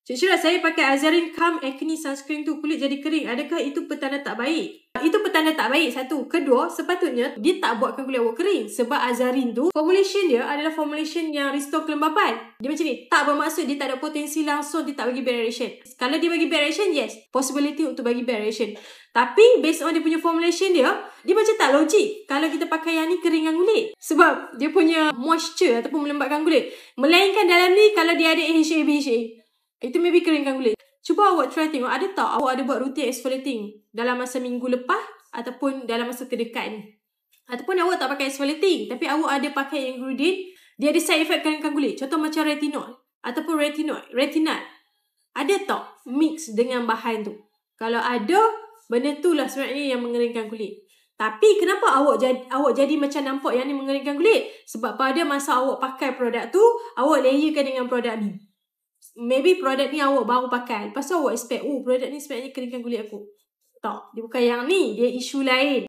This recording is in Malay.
Cik Syura, saya pakai Azarin Calm Acne Sunscreen tu, kulit jadi kering. Adakah itu petanda tak baik? Itu petanda tak baik, satu. Kedua, sepatutnya dia tak buatkan kulit awak kering. Sebab Azarin tu, formulation dia adalah formulation yang restore kelembapan. Dia macam ni. Tak bermaksud dia tak ada potensi langsung dia tak bagi bad reaction. Kalau dia bagi bad reaction, yes. Possibility untuk bagi bad reaction. Tapi, based on dia punya formulation dia macam tak logik. Kalau kita pakai yang ni keringkan kulit. Sebab dia punya moisture ataupun melembabkan kulit. Melainkan dalam ni, kalau dia ada AHA, BHA. Itu maybe keringkan kulit. Cuba awak try tengok, ada tak awak ada buat rutin exfoliating dalam masa minggu lepas ataupun dalam masa terdekat ni. Ataupun awak tak pakai exfoliating, tapi awak ada pakai ingredient, dia ada side effect keringkan kulit. Contoh macam retinol ataupun retinal. Ada tak mix dengan bahan tu? Kalau ada, benda tu lah sebenarnya yang mengeringkan kulit. Tapi kenapa awak jadi macam nampak yang ni mengeringkan kulit? Sebab pada masa awak pakai produk tu, awak layerkan dengan produk ni. Maybe produk ni awak baru pakai. Lepas tu awak expect, produk ni sebenarnya keringkan kulit aku. Tak, dia bukan yang ni. Dia isu lain.